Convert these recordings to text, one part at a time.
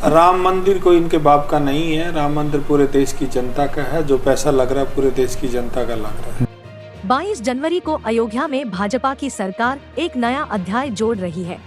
राम मंदिर कोई इनके बाप का नहीं है, राम मंदिर पूरे देश की जनता का है। जो पैसा लग रहा है पूरे देश की जनता का लग रहा है। 22 जनवरी को अयोध्या में भाजपा की सरकार एक नया अध्याय जोड़ रही है।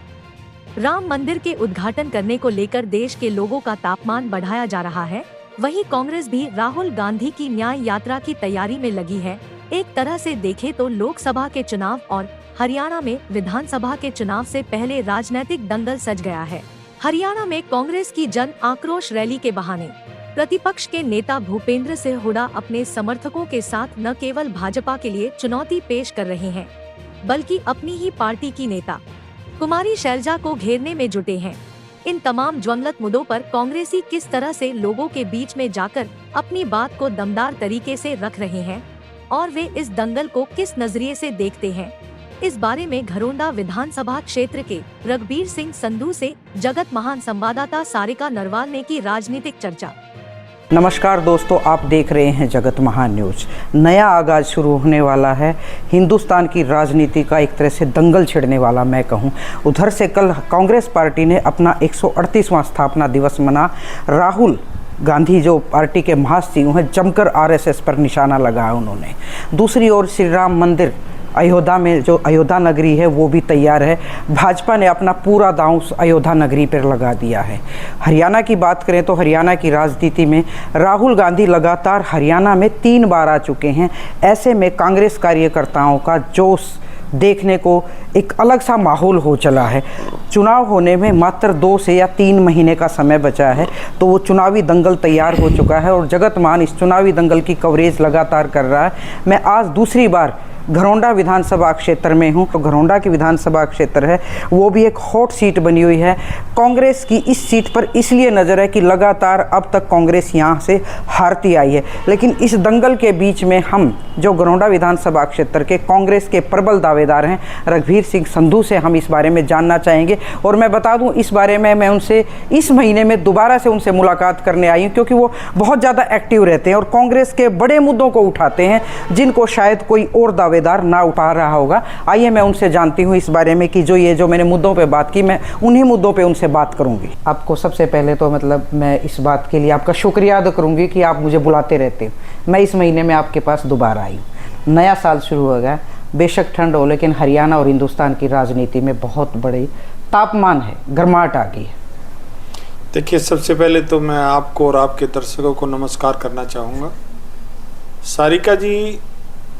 राम मंदिर के उद्घाटन करने को लेकर देश के लोगों का तापमान बढ़ाया जा रहा है। वहीं कांग्रेस भी राहुल गांधी की न्याय यात्रा की तैयारी में लगी है। एक तरह से देखें तो लोकसभा के चुनाव और हरियाणा में विधानसभा के चुनाव से पहले राजनीतिक दंगल सज गया है। हरियाणा में कांग्रेस की जन आक्रोश रैली के बहाने प्रतिपक्ष के नेता भूपेंद्र सिंह हुड्डा अपने समर्थकों के साथ न केवल भाजपा के लिए चुनौती पेश कर रहे हैं, बल्कि अपनी ही पार्टी की नेता कुमारी शैलजा को घेरने में जुटे हैं। इन तमाम ज्वलंत मुद्दों पर कांग्रेसी किस तरह से लोगों के बीच में जाकर अपनी बात को दमदार तरीके से रख रहे हैं और वे इस दंगल को किस नजरिए से देखते हैं, इस बारे में घरोंडा विधानसभा क्षेत्र के रघुवीर सिंह संधू से जगत महान संवाददाता सारिका नरवाल ने की राजनीतिक चर्चा। नमस्कार दोस्तों, आप देख रहे हैं जगत महान न्यूज। नया आगाज शुरू होने वाला है। हिंदुस्तान की राजनीति का एक तरह से दंगल छिड़ने वाला मैं कहूं। उधर से कल कांग्रेस पार्टी ने अपना 138वां स्थापना दिवस मना। राहुल गांधी जो पार्टी के महासचिव हैं, जमकर आरएसएस पर निशाना लगाया उन्होंने। दूसरी ओर श्री राम मंदिर अयोध्या में जो अयोध्या नगरी है वो भी तैयार है। भाजपा ने अपना पूरा दांव अयोध्या नगरी पर लगा दिया है। हरियाणा की बात करें तो हरियाणा की राजनीति में राहुल गांधी लगातार हरियाणा में 3 बार आ चुके हैं। ऐसे में कांग्रेस कार्यकर्ताओं का जोश देखने को एक अलग सा माहौल हो चला है। चुनाव होने में मात्र 2 से या 3 महीने का समय बचा है, तो वो चुनावी दंगल तैयार हो चुका है और जगत मान इस चुनावी दंगल की कवरेज लगातार कर रहा है। मैं आज दूसरी बार घरोंडा विधानसभा क्षेत्र में हूँ। तो घरोंडा की विधानसभा क्षेत्र है वो भी एक हॉट सीट बनी हुई है। कांग्रेस की इस सीट पर इसलिए नज़र है कि लगातार अब तक कांग्रेस यहाँ से हारती आई है। लेकिन इस दंगल के बीच में हम जो घरोंडा विधानसभा क्षेत्र के कांग्रेस के प्रबल दावेदार हैं रघुवीर सिंह संधू से हम इस बारे में जानना चाहेंगे। और मैं बता दूं, इस बारे में मैं उनसे इस महीने में दोबारा से उनसे मुलाकात करने आई हूँ, क्योंकि वो बहुत ज़्यादा एक्टिव रहते हैं और कांग्रेस के बड़े मुद्दों को उठाते हैं जिनको शायद कोई और दावेदार ना उठा रहा होगा। आइए मैं उनसे जानती हूँ इस बारे में कि जो मैंने मुद्दों पे बात की, मैं उन्हीं मुद्दों पे उनसे बात करूँगी। आपको सबसे पहले तो मतलब मैं इस बात के लिए आपका शुक्रिया अदा करूँगी कि आप मुझे बुलाते रहते हैं। मैं इस महीने में आपके पास दोबारा आई हूँ। नया साल शुरू हो गया, बेशक ठंड हो, लेकिन हरियाणा और हिंदुस्तान की राजनीति में बहुत बड़ी तापमान है, गर्माहट आ गई है। देखिए, सबसे पहले तो मैं आपको और आपके दर्शकों को नमस्कार करना चाहूँगा। सारिका जी,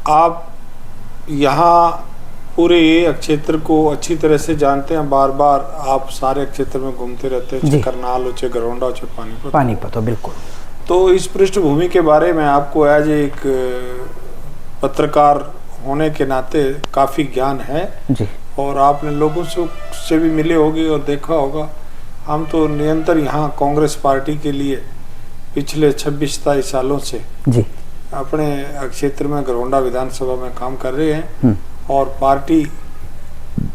आप यहाँ पूरे क्षेत्र को अच्छी तरह से जानते हैं। बार बार आप सारे क्षेत्र में घूमते रहते हैं, चाहे करनाल हो, चाहे घरोंडा हो, चाहे पानीपत हो। बिल्कुल। तो इस पृष्ठभूमि के बारे में आपको एज एक पत्रकार होने के नाते काफ़ी ज्ञान है जी। और आपने लोगों से भी मिले होंगे और देखा होगा। हम तो निरंतर यहाँ कांग्रेस पार्टी के लिए पिछले 26-27 सालों से जी अपने क्षेत्र में घरोंडा विधानसभा में काम कर रहे हैं और पार्टी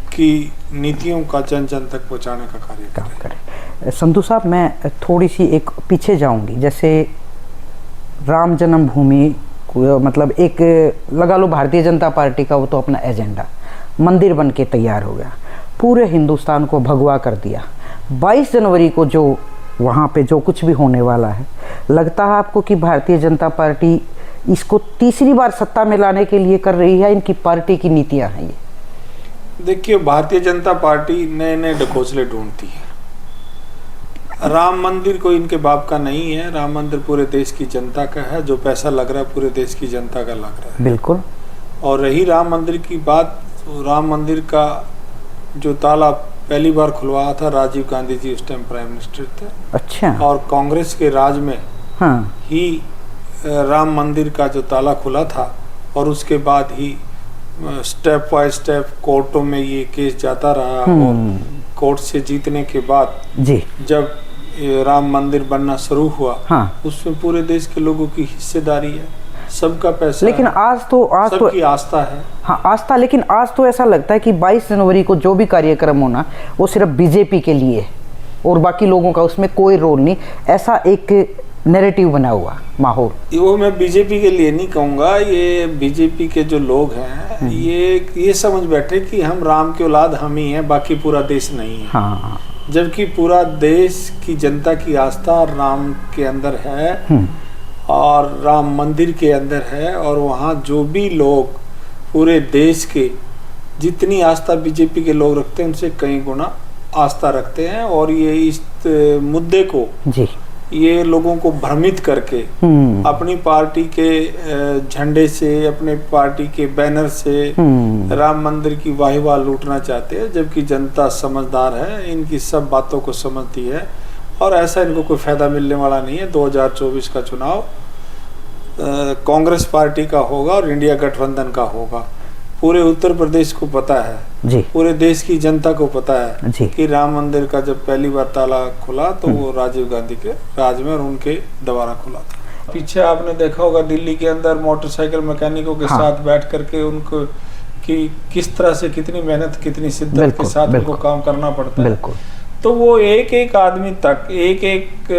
की नीतियों का जन जन तक पहुंचाने का कार्य कर रहे हैं। संधू साहब, मैं थोड़ी सी एक पीछे जाऊंगी। जैसे राम जन्मभूमि को मतलब एक लगा लो भारतीय जनता पार्टी का वो तो अपना एजेंडा मंदिर बन के तैयार हो गया, पूरे हिंदुस्तान को भगवा कर दिया। 22 जनवरी को जो वहाँ पे जो कुछ भी होने वाला है, लगता है आपको कि भारतीय जनता पार्टी इसको तीसरी बार सत्ता में लाने के लिए कर रही है? इनकी पार्टी की नीतियां हैं ये? देखिए, भारतीय जनता पार्टी नए नए ढकोसले ढूंढती है। राम मंदिर कोई इनके बाप का नहीं है, राम मंदिर पूरे देश की जनता का है। जो पैसा लग रहा है पूरे देश की जनता का लग रहा है। बिल्कुल। और रही राम मंदिर की बात, तो राम मंदिर का जो ताला पहली बार खुलवाया था राजीव गांधी जी, उस टाइम प्राइम मिनिस्टर थे। अच्छा। और कांग्रेस के राज में ही राम मंदिर का जो ताला खुला था और उसके बाद ही स्टेप बाय स्टेप कोर्टों में ये केस जाता रहा और कोर्ट से जीतने के बाद जी जब राम मंदिर बनना शुरू हुआ, उसमें पूरे देश के लोगों की हिस्सेदारी है, सबका पैसा। लेकिन आज सबकी आस्था है। हाँ, आस्था। लेकिन आज तो ऐसा लगता है कि 22 जनवरी को जो भी कार्यक्रम होना वो सिर्फ बीजेपी के लिए है और बाकी लोगों का उसमें कोई रोल नहीं। ऐसा एक नैरेटिव बना हुआ माहौल। वो मैं बीजेपी के लिए नहीं कहूँगा, ये बीजेपी के जो लोग हैं ये समझ बैठे कि हम राम की औलाद हम ही हैं, बाकी पूरा देश नहीं है। हाँ। जबकि पूरा देश की जनता की आस्था राम के अंदर है और राम मंदिर के अंदर है, और वहाँ जो भी लोग पूरे देश के जितनी आस्था बीजेपी के लोग रखते हैं उनसे कई गुना आस्था रखते हैं। और ये इस मुद्दे को जी ये लोगों को भ्रमित करके अपनी पार्टी के झंडे से, अपने पार्टी के बैनर से राम मंदिर की वाहिवाह लूटना चाहते हैं, जबकि जनता समझदार है, इनकी सब बातों को समझती है और ऐसा इनको कोई फायदा मिलने वाला नहीं है। 2024 का चुनाव कांग्रेस पार्टी का होगा और इंडिया गठबंधन का होगा। पूरे उत्तर प्रदेश को पता है जी, पूरे देश की जनता को पता है जी कि राम मंदिर का जब पहली बार ताला खुला तो वो राजीव गांधी के राज में और उनके द्वारा खुला था। पीछे आपने देखा होगा दिल्ली के अंदर मोटरसाइकिल मैकेनिकों के साथ बैठ करके उनको कि किस तरह से कितनी मेहनत कितनी शिद्दत के साथ उनको काम करना पड़ता है। बिल्कुल। तो वो एक एक आदमी तक, एक एक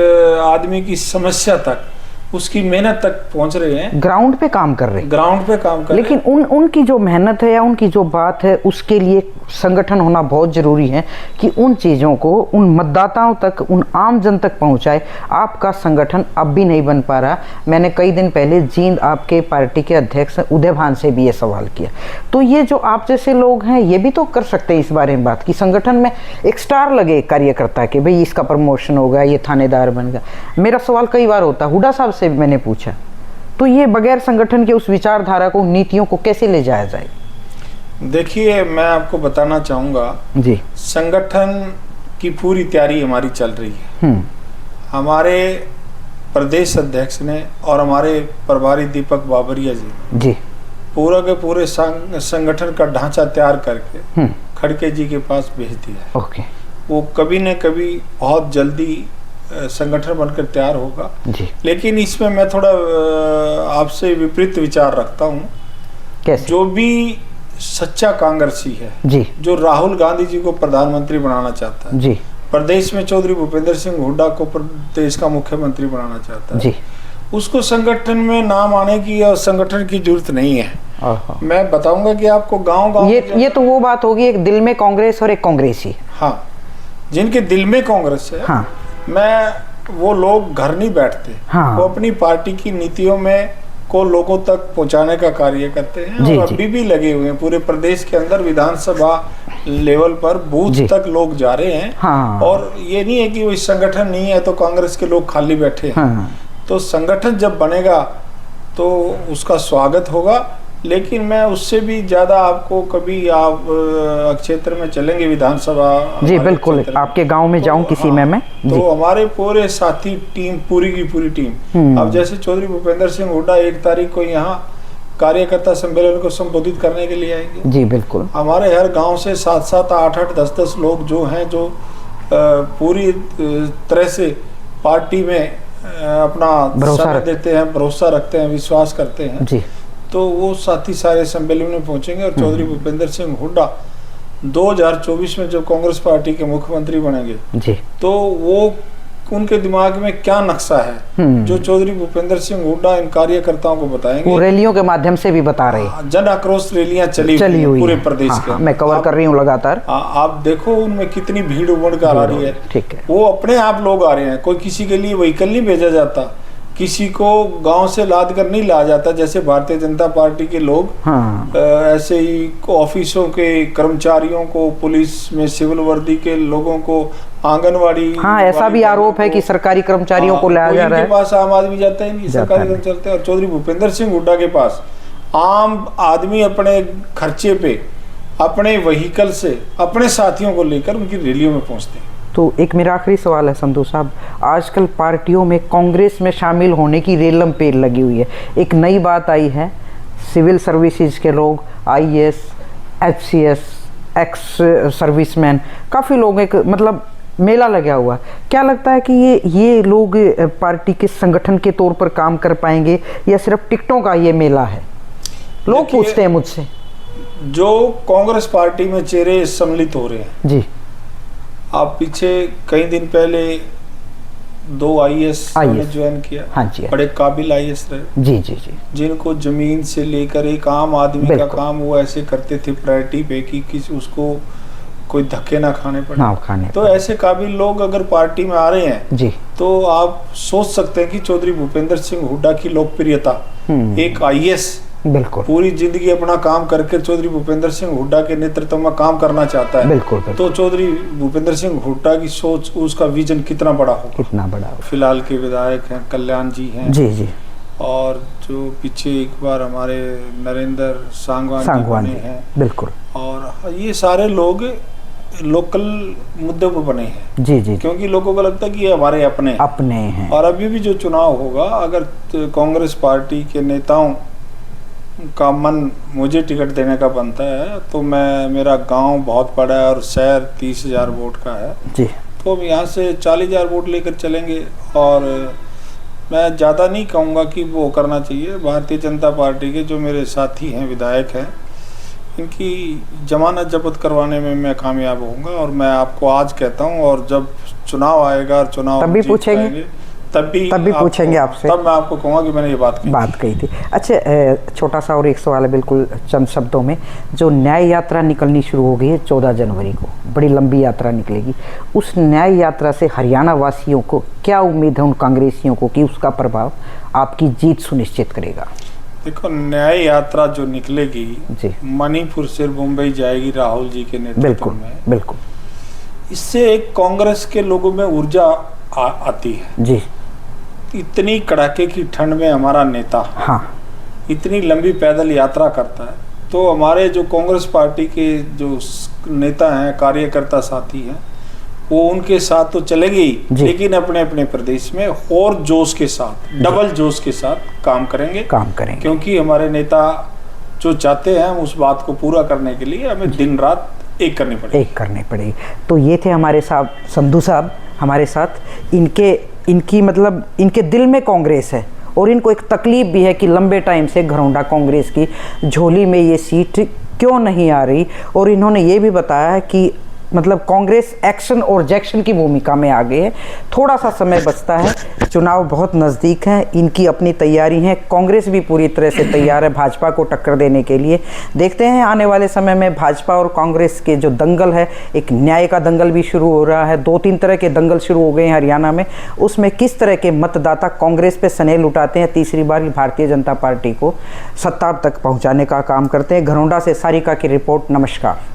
आदमी की समस्या तक, उसकी मेहनत तक पहुंच रहे हैं, ग्राउंड पे काम कर रहे हैं, ग्राउंड पे काम कर लेकिन उनकी जो मेहनत है या उनकी जो बात है उसके लिए संगठन होना बहुत जरूरी है कि उन चीज़ों को उन मतदाताओं तक, उन आम जन तक पहुंचाए। आपका संगठन अब भी नहीं बन पा रहा। मैंने कई दिन पहले जींद आपके पार्टी के अध्यक्ष उदय भान से भी ये सवाल किया। तो ये जो आप जैसे लोग हैं ये भी तो कर सकते हैं इस बारे में बात कि संगठन में एक स्टार लगे कार्यकर्ता के, भाई इसका प्रमोशन होगा, ये थानेदार बन गया। मेरा सवाल कई बार होता, हुड्डा साहब से भी मैंने पूछा, तो ये बगैर संगठन के उस विचारधारा को, नीतियों को कैसे ले जाया जाए? देखिए, मैं आपको बताना चाहूँगा जी, संगठन की पूरी तैयारी हमारी चल रही है। हमारे प्रदेश अध्यक्ष ने और हमारे प्रभारी दीपक बाबरिया जी पूरा के पूरे संगठन का ढांचा तैयार करके खड़गे जी के पास भेज दिया है। ओके। वो कभी न कभी बहुत जल्दी संगठन बनकर तैयार होगा जी। लेकिन इसमें मैं थोड़ा आपसे विपरीत विचार रखता हूँ। कैसे? जो भी सच्चा कांग्रेसी है जी, जो राहुल गांधी जी को प्रधानमंत्री बनाना चाहता है जी, प्रदेश में चौधरी भूपेंद्र सिंह हुड्डा को प्रदेश का मुख्यमंत्री बनाना चाहता है जी, उसको संगठन में नाम आने की और संगठन की जरूरत नहीं है। मैं बताऊंगा कि आपको गांव ये तो वो बात होगी, एक दिल में कांग्रेस और एक कांग्रेसी। हाँ, जिनके दिल में कांग्रेस है। हाँ, मैं वो लोग घर नहीं बैठते। हाँ, वो अपनी पार्टी की नीतियों में को लोगों तक पहुंचाने का कार्य करते हैं जी, और अभी भी लगे हुए हैं। पूरे प्रदेश के अंदर विधानसभा लेवल पर बूथ तक लोग जा रहे हैं। हाँ, और ये नहीं है कि वो संगठन नहीं है तो कांग्रेस के लोग खाली बैठे हैं। हाँ, तो संगठन जब बनेगा तो उसका स्वागत होगा, लेकिन मैं उससे भी ज्यादा आपको कभी आप क्षेत्र में चलेंगे विधानसभा जी बिल्कुल, आपके गांव में जाऊं किसी में मैं तो हमारे पूरे साथी टीम, पूरी की पूरी टीम, अब जैसे चौधरी भूपेंद्र सिंह हुड्डा 1 तारीख को यहाँ कार्यकर्ता सम्मेलन को संबोधित करने के लिए आएंगे। जी बिल्कुल। हमारे हर गांव से 7-7, 8-8, 10-10 लोग जो हैं जो पूरी तरह से पार्टी में अपना समय देते हैं, भरोसा रखते हैं, विश्वास करते हैं जी। तो वो साथी सारे सम्मेलन में पहुंचेंगे। और चौधरी भूपेंद्र सिंह हुड्डा 2024 में जब कांग्रेस पार्टी के मुख्यमंत्री बनेंगे जी, तो वो उनके दिमाग में क्या नक्शा है जो चौधरी भूपेंद्र सिंह हुड्डा इन कार्यकर्ताओं को बताएंगे। वो रैलियों के माध्यम से भी बता रहे हैं। जन आक्रोश रैलियां चली हुई पूरे प्रदेश के। मैं कवर कर रही हूँ लगातार। आप देखो उनमें कितनी भीड़ उमड़ कर आ रही है। ठीक है। वो अपने आप लोग आ रहे हैं, कोई किसी के लिए व्हीकल नहीं भेजा जाता, किसी को गांव से लाद कर नहीं लाया जाता जैसे भारतीय जनता पार्टी के लोग। हाँ। ऐसे ही ऑफिसों के कर्मचारियों को, पुलिस में सिविल वर्दी के लोगों को, आंगनवाड़ी। हाँ, ऐसा भी आरोप है कि सरकारी कर्मचारियों को लाया जा रहा है। इनके पास आम आदमी जाता है नहीं, सरकारी कर्मचारी। और चौधरी भूपेंद्र सिंह हुड्डा के पास आम आदमी अपने खर्चे पे, अपने व्हीकल से, अपने साथियों को लेकर उनकी रैलियों में पहुंचते हैं। तो एक मेरा आखिरी सवाल है संधू साहब, आजकल पार्टियों में कांग्रेस में शामिल होने की रेलम पेल लगी हुई है। एक नई बात आई है, सिविल सर्विसेज के लोग, IAS, HCS, एक्स सर्विसमैन, काफ़ी लोग, एक मतलब मेला लगा हुआ। क्या लगता है कि ये लोग पार्टी के संगठन के तौर पर काम कर पाएंगे या सिर्फ टिकटों का ये मेला है? लोग पूछते हैं मुझसे। जो कांग्रेस पार्टी में चेहरे सम्मिलित हो रहे हैं जी, आप पीछे कई दिन पहले 2 IAS ज्वाइन किया। हाँ जी, बड़े काबिल IAS रहे जी जी जी, जिनको जमीन से लेकर एक आम आदमी का काम वो ऐसे करते थे प्रायोरिटी पे कि किसी उसको कोई धक्के ना खाने पड़े। ना खाने तो ऐसे काबिल लोग अगर पार्टी में आ रहे हैं जी, तो आप सोच सकते हैं कि चौधरी भूपेंद्र सिंह हुड्डा की लोकप्रियता, एक आईएएस बिल्कुल पूरी जिंदगी अपना काम करके चौधरी भूपेंद्र सिंह हुड्डा के नेतृत्व में काम करना चाहता है, बिल्कुल तो चौधरी भूपेंद्र सिंह हुड्डा की सोच, उसका विजन कितना बड़ा होगा। कितना बड़ा हो। फिलहाल के विधायक हैं कल्याण जी हैं जी जी, और जो पीछे एक बार हमारे नरेंद्र सांगवान जी हैं, बिल्कुल, और ये सारे लोग लोकल मुद्दों पर बने हैं। जी जी, क्योंकि लोगों को लगता है कि ये हमारे अपने हैं। और अभी भी जो चुनाव होगा, अगर कांग्रेस पार्टी के नेताओं का मन मुझे टिकट देने का बनता है तो मेरा गांव बहुत बड़ा है और शहर 30,000 वोट का है जी, तो हम यहाँ से 40,000 वोट लेकर चलेंगे। और मैं ज़्यादा नहीं कहूँगा कि वो करना चाहिए। भारतीय जनता पार्टी के जो मेरे साथी हैं, विधायक हैं, इनकी जमानत जब्त करवाने में मैं कामयाब होऊंगा। और मैं आपको आज कहता हूँ, और जब चुनाव आएगा और चुनाव तब भी पूछेंगे, तब भी पूछेंगे आपसे, तब मैं आपको कहूँगा कि मैंने ये बात कही थी। अच्छा, छोटा सा और एक सवाल है, बिल्कुल चंद शब्दों में। जो न्याय यात्रा निकलनी शुरू हो गई है 14 जनवरी को, बड़ी लंबी यात्रा निकलेगी, उस न्याय यात्रा से हरियाणा वासियों को क्या उम्मीद है, उन कांग्रेसियों को, कि उसका प्रभाव आपकी जीत सुनिश्चित करेगा? देखो, न्याय यात्रा जो निकलेगी जी, मणिपुर से मुंबई जाएगी राहुल जी के नेतृत्व में। बिल्कुल, इससे एक कांग्रेस के लोगों में ऊर्जा आती है जी। इतनी कड़ाके की ठंड में हमारा नेता इतनी लंबी पैदल यात्रा करता है, तो हमारे जो कांग्रेस पार्टी के जो नेता हैं, कार्यकर्ता साथी हैं, वो उनके साथ तो चलेंगे ही, लेकिन अपने अपने प्रदेश में और जोश के साथ, डबल जोश के साथ काम करेंगे। क्योंकि हमारे नेता जो चाहते हैं, हम उस बात को पूरा करने के लिए हमें दिन रात एक करनी पड़ेगी। तो ये थे हमारे साहब संधू साहब हमारे साथ। इनकी मतलब इनके दिल में कांग्रेस है और इनको एक तकलीफ भी है कि लंबे टाइम से घरौंडा कांग्रेस की झोली में ये सीट क्यों नहीं आ रही। और इन्होंने ये भी बताया है कि मतलब कांग्रेस एक्शन और जैक्शन की भूमिका में आ गई है। थोड़ा सा समय बचता है, चुनाव बहुत नज़दीक है, इनकी अपनी तैयारी है। कांग्रेस भी पूरी तरह से तैयार है भाजपा को टक्कर देने के लिए। देखते हैं आने वाले समय में भाजपा और कांग्रेस के जो दंगल है, एक न्याय का दंगल भी शुरू हो रहा है, 2-3 तरह के दंगल शुरू हो गए हैं हरियाणा में। उसमें किस तरह के मतदाता कांग्रेस पे सनेल उठाते हैं, तीसरी बार भारतीय जनता पार्टी को सत्ता तक पहुँचाने का काम करते हैं। घरौंडा से सारिका की रिपोर्ट। नमस्कार।